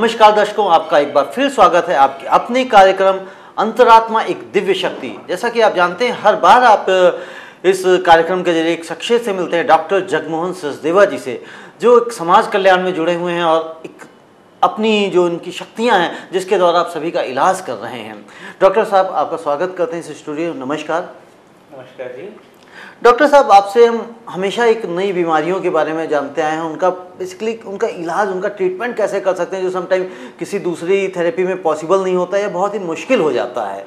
नमस्कार दर्शकों, आपका एक बार फिर स्वागत है आपके अपने कार्यक्रम अंतरात्मा एक दिव्य शक्ति। जैसा कि आप जानते हैं, हर बार आप इस कार्यक्रम के जरिए एक शख्सियत से मिलते हैं, डॉक्टर जगमोहन सचदेवा जी से, जो एक समाज कल्याण में जुड़े हुए हैं और एक अपनी जो उनकी शक्तियां हैं जिसके द्वारा आप सभी का इलाज कर रहे हैं। डॉक्टर साहब, आपका स्वागत करते हैं इस स्टूडियो। नमस्कार। नमस्कार जी। डॉक्टर साहब, आपसे हम हमेशा एक नई बीमारियों के बारे में जानते आए हैं, उनका बेसिकली उनका इलाज, उनका ट्रीटमेंट कैसे कर सकते हैं, जो समटाइम किसी दूसरी थेरेपी में पॉसिबल नहीं होता है या बहुत ही मुश्किल हो जाता है।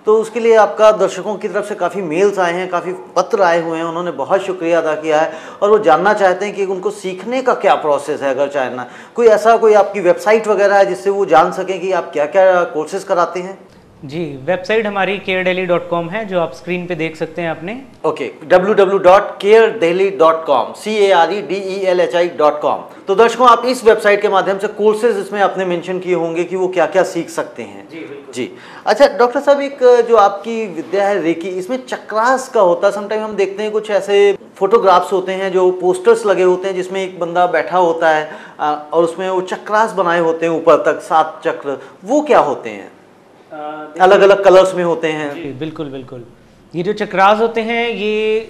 तो उसके लिए आपका दर्शकों की तरफ से काफ़ी मेल्स आए हैं, काफ़ी पत्र आए हुए हैं, उन्होंने बहुत शुक्रिया अदा किया है और वो जानना चाहते हैं कि उनको सीखने का क्या प्रोसेस है। अगर चाहना कोई आपकी वेबसाइट वगैरह है जिससे वो जान सकें कि आप क्या क्या कोर्सेज कराते हैं। जी, वेबसाइट हमारी caredelhi.com है, जो आप स्क्रीन पे देख सकते हैं अपने। Okay, www.caredelhi.com caredelhi.com। तो दर्शकों, आप इस वेबसाइट के माध्यम से कोर्सेज इसमें आपने मेंशन किए होंगे कि वो क्या क्या सीख सकते हैं। जी। अच्छा डॉक्टर साहब, एक जो आपकी विद्या है रेकी, इसमें चक्रास का होता है। समटाइम हम देखते हैं कुछ ऐसे फोटोग्राफ्स होते हैं जो पोस्टर्स लगे होते हैं जिसमें एक बंदा बैठा होता है और उसमें वो चक्रास बनाए होते हैं ऊपर तक 7 चक्र। वो क्या होते हैं? अलग अलग कलर्स में होते हैं। जी, बिल्कुल बिल्कुल। ये जो चक्रास होते हैं, ये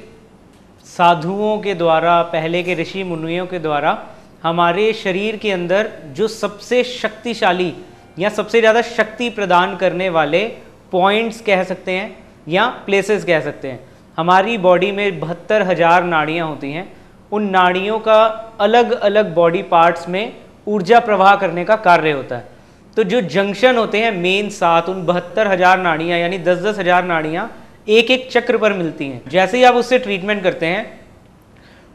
साधुओं के द्वारा, पहले के ऋषि मुनियों के द्वारा हमारे शरीर के अंदर जो सबसे शक्तिशाली या सबसे ज़्यादा शक्ति प्रदान करने वाले पॉइंट्स कह सकते हैं या प्लेसेस कह सकते हैं। हमारी बॉडी में 72,000 नाड़ियाँ होती हैं। उन नाड़ियों का अलग अलग बॉडी पार्ट्स में ऊर्जा प्रवाह करने का कार्य होता है। तो जो जंक्शन होते हैं मेन 7, उन 72,000 नाड़ियाँ यानी 10,000 नाड़ियाँ एक एक चक्र पर मिलती हैं। जैसे ही आप उससे ट्रीटमेंट करते हैं,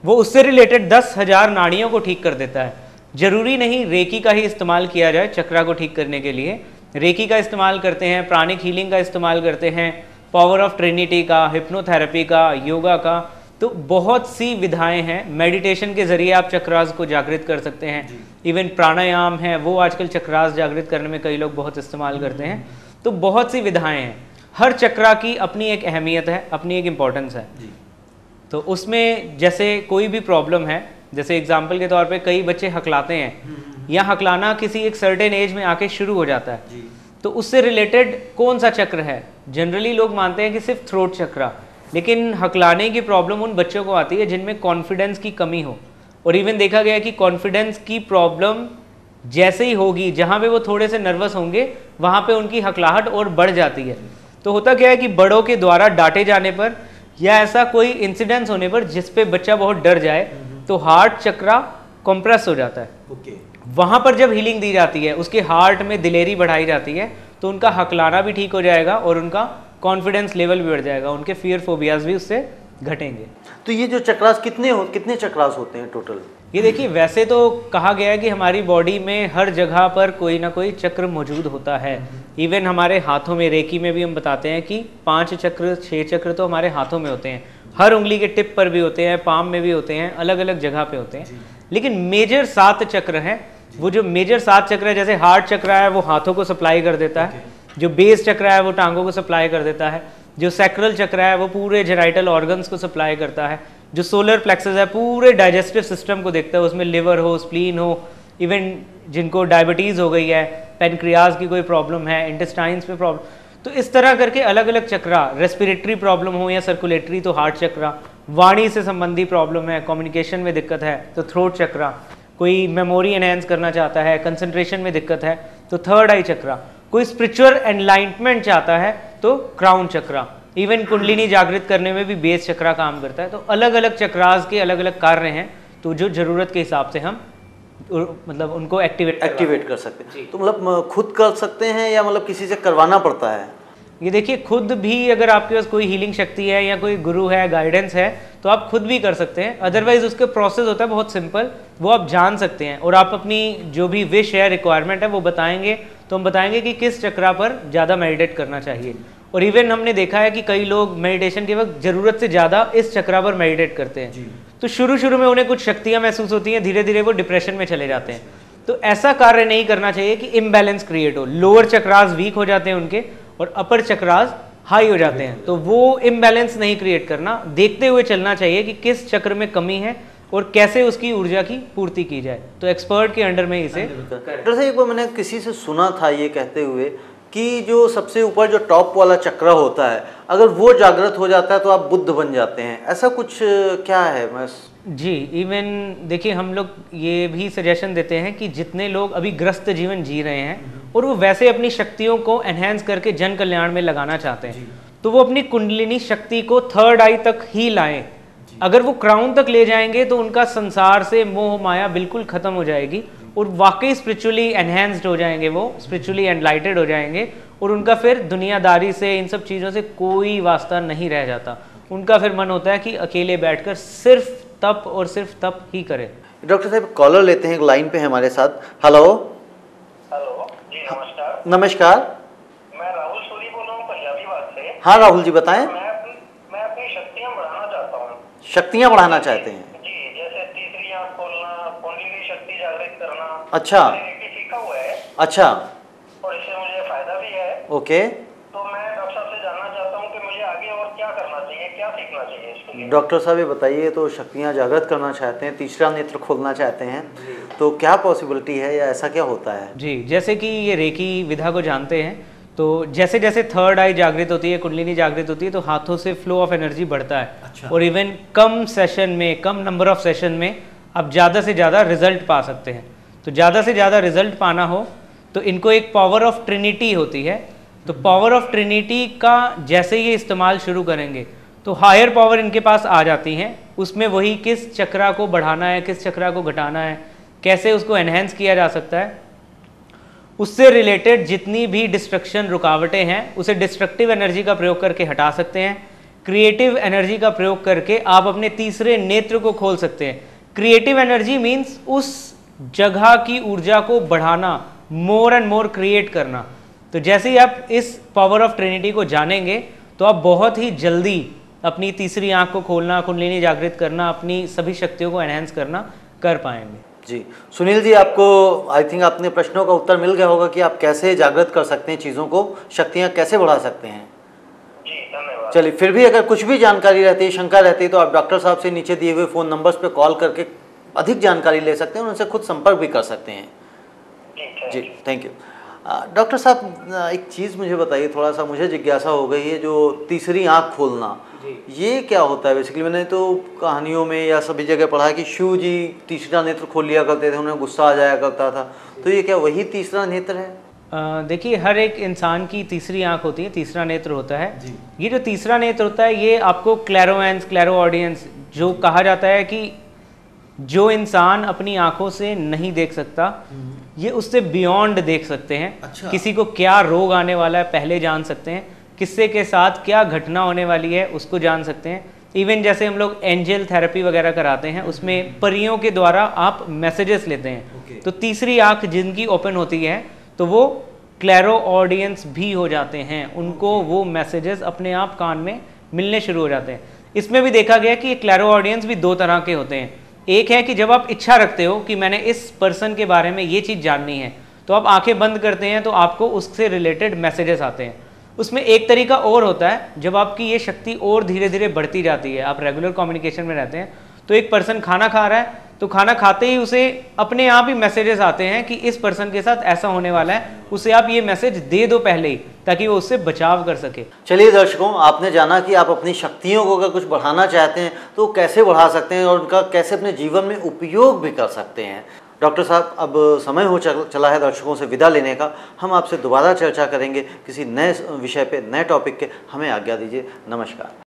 वो उससे रिलेटेड 10,000 नाड़ियों को ठीक कर देता है। जरूरी नहीं रेकी का ही इस्तेमाल किया जाए चक्रा को ठीक करने के लिए। रेकी का इस्तेमाल करते हैं, प्राणिक हीलिंग का इस्तेमाल करते हैं, पावर ऑफ ट्रिनिटी का, हिप्नोथेरेपी का, योगा का, तो बहुत सी विधाएं हैं। मेडिटेशन के जरिए आप चक्रास को जागृत कर सकते हैं। इवन प्राणायाम है, वो आजकल चक्रास जागृत करने में कई लोग बहुत इस्तेमाल करते हैं। तो बहुत सी विधाएं हैं। हर चक्रा की अपनी एक अहमियत है, अपनी एक इम्पोर्टेंस है। तो उसमें जैसे कोई भी प्रॉब्लम है, जैसे एग्जाम्पल के तौर पे कई बच्चे हकलाते हैं या हकलाना किसी एक सर्टेन एज में आके शुरू हो जाता है, तो उससे रिलेटेड कौन सा चक्र है? जनरली लोग मानते हैं कि सिर्फ थ्रोट चक्रा, लेकिन हकलाने की प्रॉब्लम उन बच्चों को आती है जिनमें कॉन्फिडेंस की कमी हो। और इवन देखा गया कि कॉन्फिडेंस की प्रॉब्लम जैसे ही होगी, जहाँ पे वो थोड़े से नर्वस होंगे, वहाँ पे उनकी हकलाहट और बढ़ जाती है। तो होता क्या है कि बड़ों के द्वारा डांटे जाने पर या ऐसा कोई इंसिडेंस होने पर जिस पे बच्चा बहुत डर जाए, तो हार्ट चक्रा कंप्रेस हो जाता है। वहाँ पर जब हीलिंग दी जाती है, उसके हार्ट में दिलेरी बढ़ाई जाती है, तो उनका हकलाना भी ठीक हो जाएगा और उनका कॉन्फिडेंस लेवल भी बढ़ जाएगा, उनके फियर फोबियाज भी उससे घटेंगे। तो ये जो चक्रास कितने चक्रास होते हैं टोटल? ये देखिए, वैसे तो कहा गया है कि हमारी बॉडी में हर जगह पर कोई ना कोई चक्र मौजूद होता है। इवन हमारे हाथों में, रेकी में भी हम बताते हैं कि 5 चक्र 6 चक्र तो हमारे हाथों में होते हैं। हर उंगली के टिप पर भी होते हैं, पाम में भी होते हैं, अलग अलग जगह पे होते हैं। लेकिन मेजर 7 चक्र हैं। वो जो मेजर 7 चक्र है, जैसे हार्ट चक्र है वो हाथों को सप्लाई कर देता है, जो बेस चक्र है वो टांगों को सप्लाई कर देता है, जो सैक्रल चक्र है वो पूरे जेनाइटल ऑर्गन्स को सप्लाई करता है, जो सोलर प्लेक्सस है पूरे डाइजेस्टिव सिस्टम को देखता है, उसमें लिवर हो, स्प्लीन हो, इवन जिनको डायबिटीज़ हो गई है, पेनक्रियाज की कोई प्रॉब्लम है, इंटेस्टाइन्स में प्रॉब्लम, तो इस तरह करके अलग अलग चक्रा, रेस्पिरेटरी प्रॉब्लम हो या सर्कुलेटरी तो हार्ट चक्रा, वाणी से संबंधी प्रॉब्लम है, कम्युनिकेशन में दिक्कत है तो थ्रोट चक्रा, कोई मेमोरी एनहेंस करना चाहता है, कंसंट्रेशन में दिक्कत है तो थर्ड आई चक्रा, कोई स्पिरिचुअल एनलाइटमेंट चाहता है तो क्राउन चक्रा, इवन कुंडलिनी जागृत करने में भी बेस चक्रा काम करता है। तो अलग अलग चक्रास के अलग अलग कार्य हैं, तो जो जरूरत के हिसाब से हम मतलब उनको एक्टिवेट कर सकते हैं। तो मतलब खुद कर सकते हैं या मतलब किसी से करवाना पड़ता है? ये देखिए, खुद भी अगर आपके पास कोई हीलिंग शक्ति है या कोई गुरु है, गाइडेंस है, तो आप खुद भी कर सकते हैं। अदरवाइज उसके प्रोसेस होता है बहुत सिंपल, वो आप जान सकते हैं और आप अपनी जो भी विश है, रिक्वायरमेंट है वो बताएंगे, तो हम बताएंगे कि किस चक्रा पर ज़्यादा मेडिटेट करना चाहिए। और इवन हमने देखा है कि कई लोग मेडिटेशन के वक्त ज़रूरत से ज़्यादा इस चक्रा पर मेडिटेट करते हैं, तो शुरू में उन्हें कुछ शक्तियाँ महसूस होती हैं, धीरे धीरे वो डिप्रेशन में चले जाते हैं। तो ऐसा कार्य नहीं करना चाहिए कि इम्बैलेंस क्रिएट हो, लोअर चक्रास वीक हो जाते हैं उनके और अपर चक्रास हाई हो जाते हैं, तो वो इम्बैलेंस नहीं क्रिएट करना, देखते हुए चलना चाहिए कि किस चक्र में कमी है, और कैसे उसकी ऊर्जा की पूर्ति की जाए। तो एक्सपर्ट के अंडर में इसे डॉक्टर साहब, एक बार मैंने किसी से सुना था ये कहते हुए कि जो सबसे ऊपर जो टॉप वाला चक्र होता है, अगर वो जागृत हो जाता है तो आप बुद्ध बन जाते हैं, ऐसा कुछ क्या है? मैं जी, इवन देखिए हम लोग ये भी सजेशन देते हैं कि जितने लोग अभी ग्रस्त जीवन जी रहे हैं और वो वैसे अपनी शक्तियों को एनहेंस करके जन कल्याण में लगाना चाहते हैं, तो वो अपनी कुंडलिनी शक्ति को थर्ड आई तक ही लाएं। अगर वो क्राउन तक ले जाएंगे तो उनका संसार से मोह माया बिल्कुल खत्म हो जाएगी और वाकई स्पिरिचुअली एनहेंस्ड हो जाएंगे, वो स्पिरिचुअली एनलाइटेड हो जाएंगे और उनका फिर दुनियादारी से, इन सब चीज़ों से कोई वास्ता नहीं रह जाता। उनका फिर मन होता है कि अकेले बैठकर सिर्फ तप और सिर्फ तप ही करे। डॉक्टर साहब, कॉलर लेते हैं, एक लाइन पे है हमारे साथ। हेलो। हेलो जी, नमस्कार। नमस्कार। मैं राहुल सूरी बोल रहा हूँ फरियाबाद से। हाँ राहुल जी, बताएं। मैं अपनी शक्तियाँ बढ़ाना चाहता हूँ। शक्तियाँ बढ़ाना चाहते हैं जी, जैसे तीसरी आँख खोलना, कुंडलिनी शक्ति जागृत करना। अच्छा। मैंने सीखा हुआ है। अच्छा। और इससे मुझे फायदा भी है। ओके। तो मैं डॉक्टर साहब से जानना चाहता हूँ कि मुझे आगे और क्या करना चाहिए, क्या सीखना चाहिए इसके लिए। डॉक्टर साहब ये बताइए, तो शक्तियाँ जागृत करना चाहते हैं, तीसरा नेत्र खोलना चाहते हैं, तो क्या पॉसिबिलिटी है या ऐसा क्या होता है? जी, जैसे कि ये रेकी विधा को जानते हैं, तो जैसे जैसे थर्ड आई जागृत होती है, कुंडलिनी जागृत होती है, तो हाथों से फ्लो ऑफ एनर्जी बढ़ता है। अच्छा। और इवन कम सेशन में, कम नंबर ऑफ सेशन में आप ज़्यादा से ज़्यादा रिजल्ट पा सकते हैं। तो ज़्यादा से ज़्यादा रिजल्ट पाना हो तो इनको एक पावर ऑफ ट्रिनिटी होती है, तो पावर ऑफ ट्रिनिटी का जैसे ये इस्तेमाल शुरू करेंगे तो हायर पावर इनके पास आ जाती हैं। उसमें वही किस चक्रा को बढ़ाना है, किस चक्रा को घटाना है, कैसे उसको एनहेंस किया जा सकता है, उससे रिलेटेड जितनी भी डिस्ट्रक्शन रुकावटें हैं उसे डिस्ट्रक्टिव एनर्जी का प्रयोग करके हटा सकते हैं। क्रिएटिव एनर्जी का प्रयोग करके आप अपने तीसरे नेत्र को खोल सकते हैं। क्रिएटिव एनर्जी मीन्स उस जगह की ऊर्जा को बढ़ाना, मोर एंड मोर क्रिएट करना। तो जैसे ही आप इस पावर ऑफ ट्रिनिटी को जानेंगे तो आप बहुत ही जल्दी अपनी तीसरी आंख को खोलना, कुंडलिनी जागृत करना, अपनी सभी शक्तियों को एनहेंस करना कर पाएंगे। जी सुनील जी, आपको आई थिंक अपने प्रश्नों का उत्तर मिल गया होगा कि आप कैसे जागृत कर सकते हैं चीज़ों को, शक्तियाँ कैसे बढ़ा सकते हैं। जी धन्यवाद। चलिए, फिर भी अगर कुछ भी जानकारी रहती है, शंका रहती है, तो आप डॉक्टर साहब से नीचे दिए हुए फ़ोन नंबर्स पे कॉल करके अधिक जानकारी ले सकते हैं, उनसे खुद संपर्क भी कर सकते हैं। जी थैंक यू। डॉक्टर साहब, एक चीज़ मुझे बताइए, थोड़ा सा मुझे जिज्ञासा हो गई है, जो तीसरी आंख खोलना, ये क्या होता है बेसिकली? मैंने तो कहानियों में या सभी जगह पढ़ा है कि शिव जी तीसरा नेत्र खोल लिया करते थे, उन्हें गुस्सा आ जाया करता था, तो ये क्या वही तीसरा नेत्र है? देखिए, हर एक इंसान की तीसरी आंख होती है, तीसरा नेत्र होता है। ये जो तीसरा नेत्र होता है ये आपको क्लैरोवेंस, क्लैरो ऑडियंस जो कहा जाता है कि जो इंसान अपनी आंखों से नहीं देख सकता ये उससे बियॉन्ड देख सकते हैं। अच्छा। किसी को क्या रोग आने वाला है पहले जान सकते हैं, किससे के साथ क्या घटना होने वाली है उसको जान सकते हैं। इवन जैसे हम लोग एंजल थेरेपी वगैरह कराते हैं, उसमें परियों के द्वारा आप मैसेजेस लेते हैं। तो तीसरी आंख जिनकी ओपन होती है तो वो क्लैरो ऑडियंस भी हो जाते हैं, उनको वो मैसेजेस अपने आप कान में मिलने शुरू हो जाते हैं। इसमें भी देखा गया कि ये क्लैरो ऑडियंस भी दो तरह के होते हैं। एक है कि जब आप इच्छा रखते हो कि मैंने इस पर्सन के बारे में ये चीज़ जाननी है, तो आप आंखें बंद करते हैं तो आपको उससे रिलेटेड मैसेजेस आते हैं। उसमें एक तरीका और होता है, जब आपकी ये शक्ति और धीरे धीरे बढ़ती जाती है, आप रेगुलर कम्युनिकेशन में रहते हैं, तो एक पर्सन खाना खा रहा है तो खाना खाते ही उसे अपने आप ही मैसेजेस आते हैं कि इस पर्सन के साथ ऐसा होने वाला है, उसे आप ये मैसेज दे दो पहले ही, ताकि वो उससे बचाव कर सके। चलिए दर्शकों, आपने जाना कि आप अपनी शक्तियों को अगर कुछ बढ़ाना चाहते हैं तो कैसे बढ़ा सकते हैं और उनका कैसे अपने जीवन में उपयोग भी कर सकते हैं। डॉक्टर साहब, अब समय हो चला है दर्शकों से विदा लेने का। हम आपसे दोबारा चर्चा करेंगे किसी नए विषय पे, नए टॉपिक के। हमें आज्ञा दीजिए। नमस्कार।